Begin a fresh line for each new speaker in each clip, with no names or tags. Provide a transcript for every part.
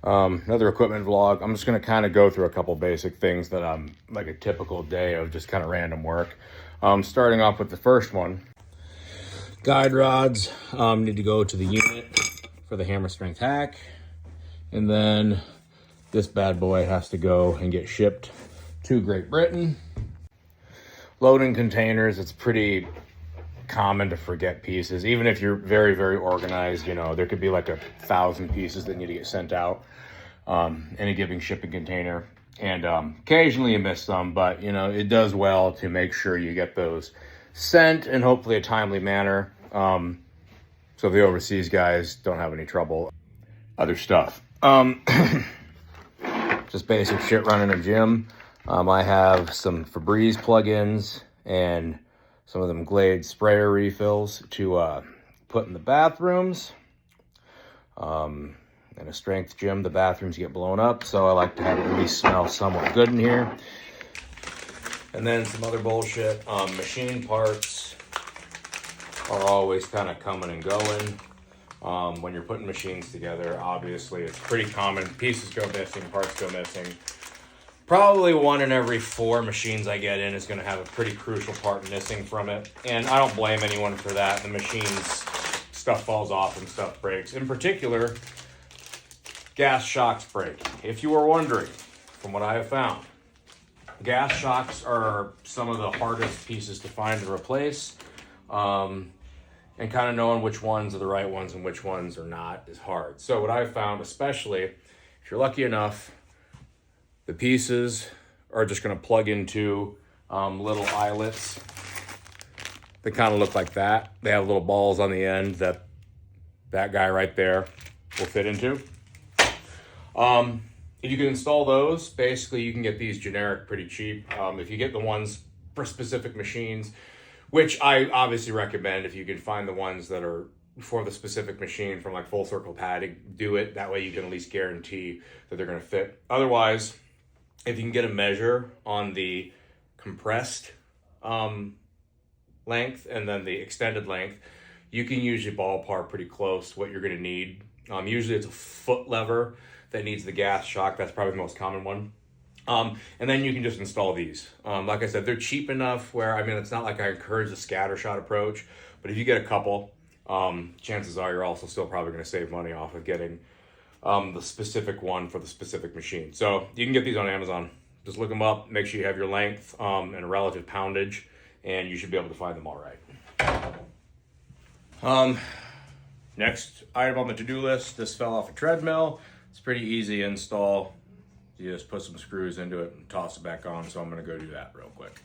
Another equipment vlog. I'm just going to kind of go through a couple basic things that I'm like a typical day of just kind of random work. Starting off with the first one. Guide rods need to go to the unit for the hammer strength hack. And then this bad boy has to go and get shipped to Great Britain. Loading containers, it's pretty common to forget pieces. Even if you're very, very organized, you know, there could be like 1,000 pieces that need to get sent out in a given shipping container. And occasionally you miss some, but you know, it does well to make sure you get those sent in hopefully a timely manner. So the overseas guys don't have any trouble. Other stuff. Just basic shit running a gym. I have some Febreze plugins and some of them Glade sprayer refills to put in the bathrooms. In a strength gym, the bathrooms get blown up, so I like to have it at least smell somewhat good in here. And then some other bullshit. Machine parts are always kind of coming and going. When you're putting machines together, obviously it's pretty common. Pieces go missing, parts go missing. Probably 1 in every 4 machines I get in is going to have a pretty crucial part missing from it. And I don't blame anyone for that. The machines, stuff falls off and stuff breaks. In particular, gas shocks break. If you were wondering, from what I have found, gas shocks are some of the hardest pieces to find and replace. And kind of knowing which ones are the right ones and which ones are not is hard. So what I've found, especially if you're lucky enough, the pieces are just going to plug into little eyelets that kind of look like that. They have little balls on the end that guy right there will fit into. If you can install those, basically you can get these generic pretty cheap. If you get the ones for specific machines, which I obviously recommend, if you can find the ones that are for the specific machine from like Full Circle Padding, do it. That way you can at least guarantee that they're going to fit. Otherwise, if you can get a measure on the compressed length and then the extended length, you can usually ballpark pretty close to what you're going to need. Usually it's a foot lever that needs the gas shock. That's probably the most common one. And then you can just install these. Like I said, they're cheap enough where, I mean, it's not like I encourage the scatter shot approach, but if you get a couple, chances are you're also still probably going to save money off of getting the specific one for the specific machine. So you can get these on Amazon. Just look them up, make sure you have your length and a relative poundage, and you should be able to find them all right. Next item on the to-do list, this fell off a treadmill. It's pretty easy install. You just put some screws into it and toss it back on, so I'm going to go do that real quick.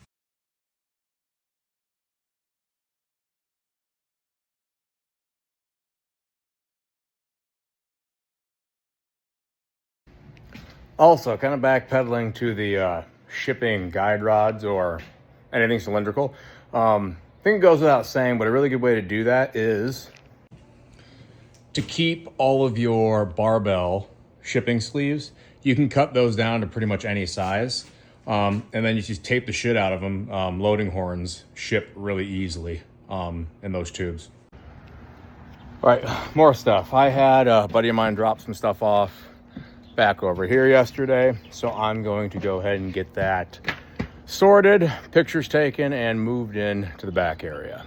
Also, kind of backpedaling to the shipping guide rods or anything cylindrical. I think it goes without saying, but a really good way to do that is to keep all of your barbell shipping sleeves. You can cut those down to pretty much any size. And then you just tape the shit out of them. Loading horns ship really easily in those tubes. All right, more stuff. I had a buddy of mine drop some stuff off back over here yesterday, so I'm going to go ahead and get that sorted, pictures taken, and moved in to the back area.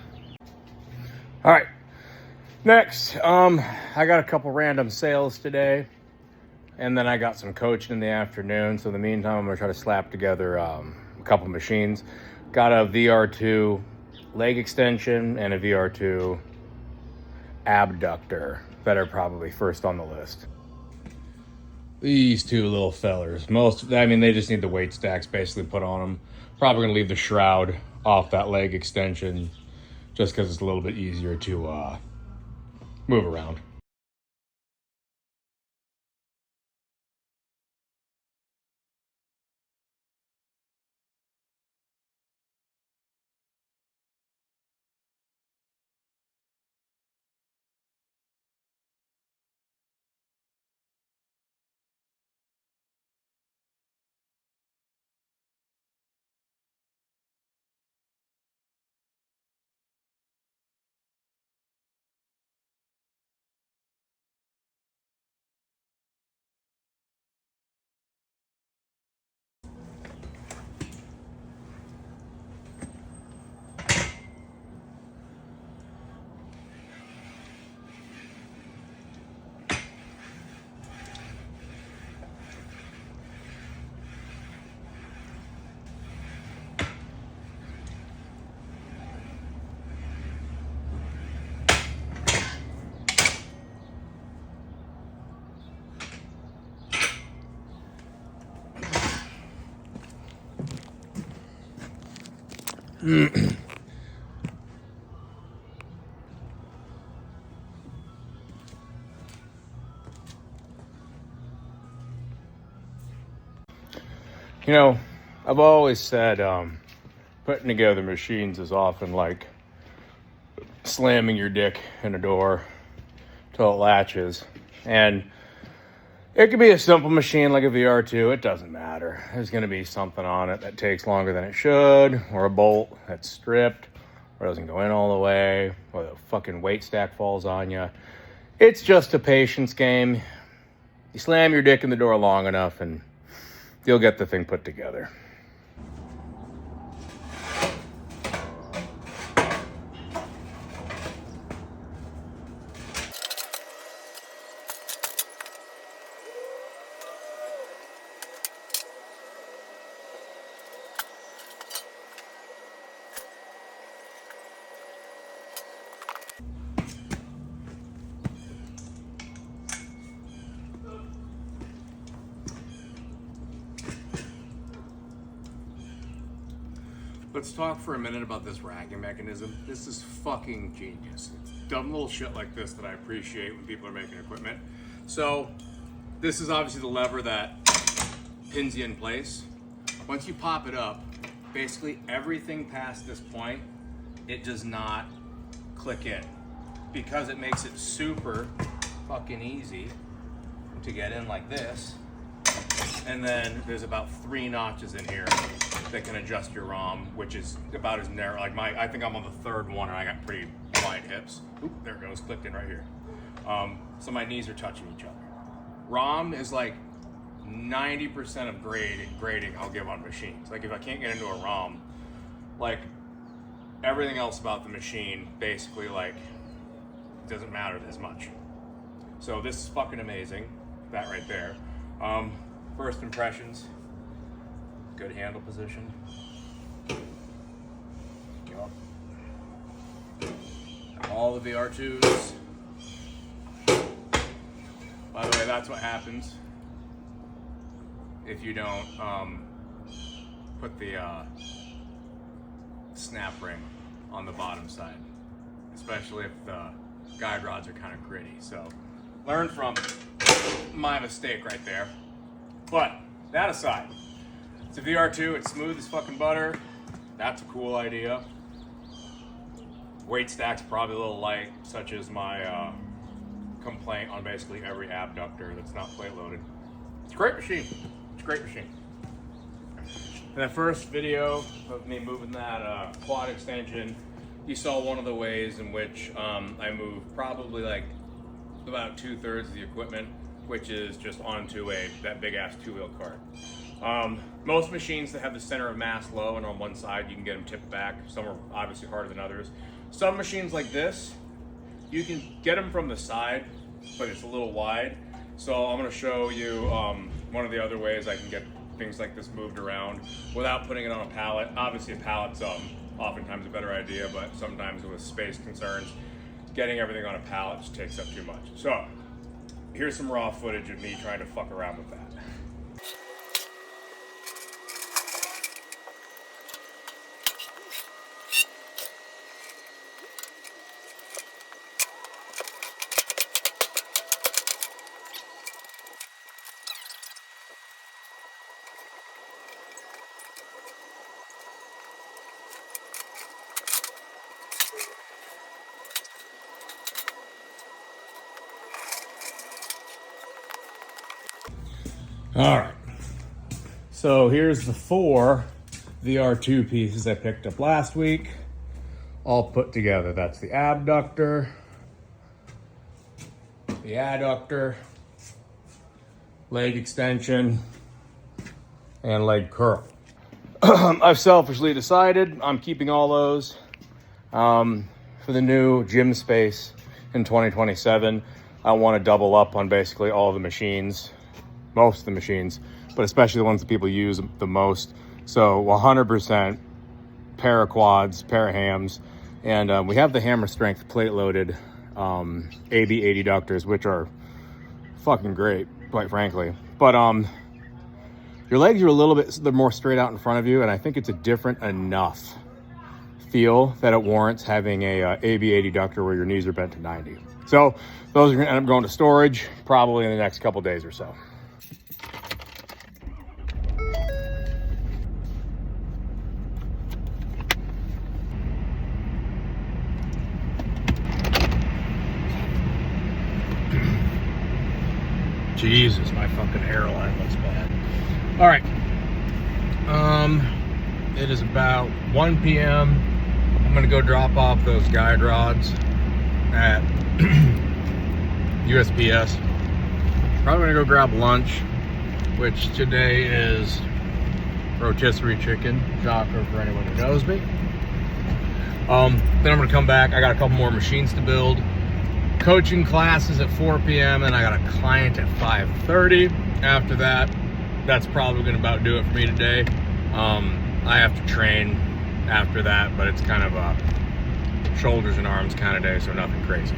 All right, next, I got a couple random sales today, and then I got some coaching in the afternoon. So in the meantime, I'm gonna try to slap together a couple machines. Got a VR2 leg extension and a VR2 abductor that are probably first on the list. These two little fellers, they just need the weight stacks basically put on them. Probably gonna leave the shroud off that leg extension just because it's a little bit easier to move around. You know, I've always said putting together machines is often like slamming your dick in a door till it latches. And it could be a simple machine like a VR2. It doesn't matter. There's going to be something on it that takes longer than it should, or a bolt that's stripped, or doesn't go in all the way, or the fucking weight stack falls on you. It's just a patience game. You slam your dick in the door long enough and you'll get the thing put together. Let's talk for a minute about this racking mechanism. This is fucking genius. It's dumb little shit like this that I appreciate when people are making equipment. So this is obviously the lever that pins you in place. Once you pop it up, basically everything past this point, it does not click in because it makes it super fucking easy to get in like this. And then there's about 3 notches in here that can adjust your ROM, which is about as narrow. Like I think I'm on the 3rd one, and I got pretty wide hips. Oop, there it goes, clicked in right here. So my knees are touching each other. ROM is like 90% of grading I'll give on machines. Like if I can't get into a ROM, like everything else about the machine basically like doesn't matter as much. So this is fucking amazing. That right there. First impressions, good handle position. Yup. All the VR2s. By the way, that's what happens if you don't put the snap ring on the bottom side, especially if the guide rods are kind of gritty. So learn from my mistake right there. But that aside, it's a VR2, it's smooth as fucking butter. That's a cool idea. Weight stack's probably a little light, such as my complaint on basically every abductor that's not plate loaded. It's a great machine. It's a great machine. In that first video of me moving that quad extension, you saw one of the ways in which I moved probably like about 2/3 of the equipment, which is just onto that big ass 2-wheel cart. Most machines that have the center of mass low and on one side, you can get them tipped back. Some are obviously harder than others. Some machines like this, you can get them from the side, but it's a little wide. So I'm gonna show you one of the other ways I can get things like this moved around without putting it on a pallet. Obviously a pallet's oftentimes a better idea, but sometimes with space concerns, getting everything on a pallet just takes up too much. So here's some raw footage of me trying to fuck around with that. All right, so here's the 4 VR2 pieces I picked up last week, all put together. That's the abductor, the adductor, leg extension, and leg curl. I've selfishly decided I'm keeping all those for the new gym space in 2027. I want to double up on basically all the machines. Most of the machines, but especially the ones that people use the most. So 100% pair of quads, pair of hams, and we have the hammer strength plate loaded AB80 ductors, which are fucking great, quite frankly. But your legs are a little bit, they're more straight out in front of you, and I think it's a different enough feel that it warrants having a ABA deductor where your knees are bent to 90. So those are gonna end up going to storage probably in the next couple days or so. Jesus, my fucking hairline looks bad. All right. It is about 1 p.m. I'm gonna go drop off those guide rods at USPS. Probably gonna go grab lunch, which today is rotisserie chicken. Shocker for anyone who knows me. Then I'm gonna come back. I got a couple more machines to build. Coaching classes at 4 p.m. and I got a client at 5:30. After that, that's probably gonna about do it for me today. I have to train after that, but it's kind of a shoulders and arms kind of day, so nothing crazy.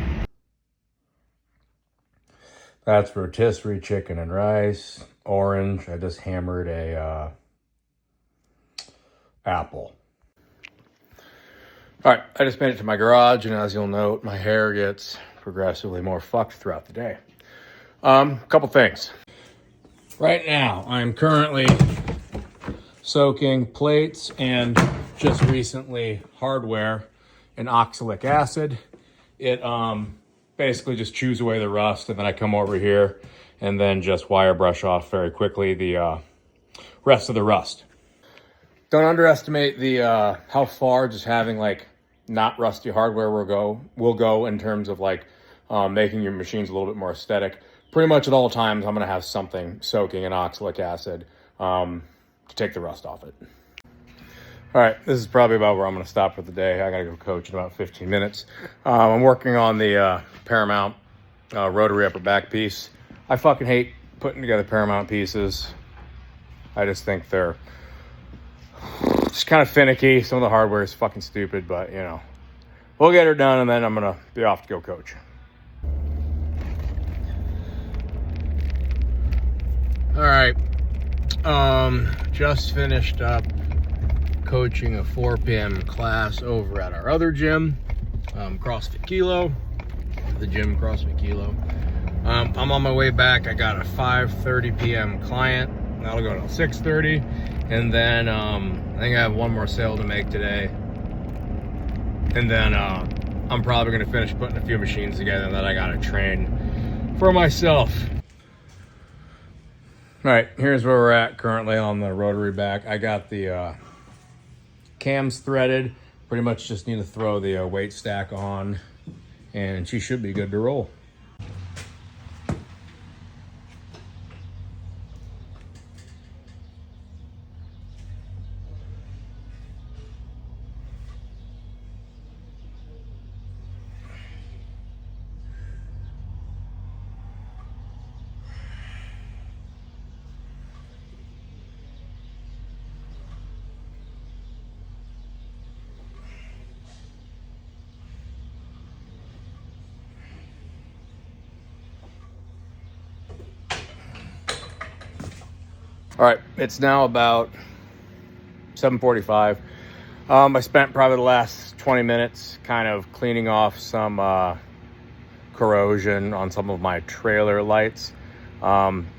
That's rotisserie chicken and rice. Orange, I just hammered a apple. All right, I just made it to my garage, and as you'll note, my hair gets progressively more fucked throughout the day. Couple things. Right now, I'm currently soaking plates and just recently hardware in oxalic acid. It basically just chews away the rust, and then I come over here and then just wire brush off very quickly the rest of the rust. Don't underestimate the how far just having like not rusty hardware will go in terms of like making your machines a little bit more aesthetic. Pretty much at all times, I'm gonna have something soaking in oxalic acid to take the rust off it. All right, this is probably about where I'm gonna stop for the day. I gotta go coach in about 15 minutes. I'm working on the Paramount rotary upper back piece. I fucking hate putting together Paramount pieces. I just think they're just kind of finicky. Some of the hardware is fucking stupid, but you know, we'll get her done and then I'm gonna be off to go coach. All right, just finished up coaching a 4 p.m. class over at our other gym, CrossFit Kilo, the gym CrossFit Kilo. I'm on my way back. I got a 5:30 p.m. client. That'll go till 6:30. And then I think I have one more sale to make today. And then I'm probably gonna finish putting a few machines together and then I gotta train for myself. All right, here's where we're at currently on the rotary back. I got the cams threaded. Pretty much just need to throw the weight stack on and she should be good to roll. All right, it's now about 7:45. I spent probably the last 20 minutes kind of cleaning off some corrosion on some of my trailer lights,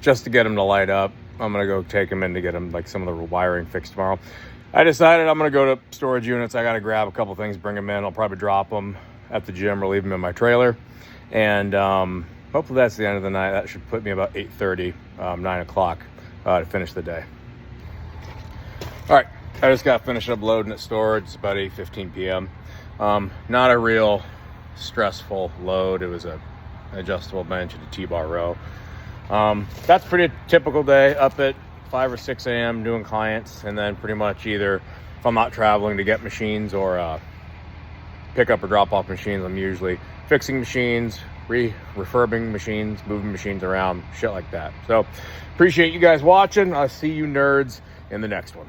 just to get them to light up. I'm gonna go take them in to get them, like some of the wiring fixed tomorrow. I decided I'm gonna go to storage units. I gotta grab a couple things, bring them in. I'll probably drop them at the gym or leave them in my trailer. And hopefully that's the end of the night. That should put me about 8:30, 9 o'clock. To finish the day. All right, I just got finished up loading at storage. It's about 8:15 p.m. Not a real stressful load. It was a adjustable bench and a T-bar row. That's pretty typical day, up at 5 or 6 a.m. doing clients, and then pretty much either if I'm not traveling to get machines or pick up or drop off machines, I'm usually fixing machines, refurbing machines, moving machines around, shit like that. So appreciate you guys watching. I'll see you nerds in the next one.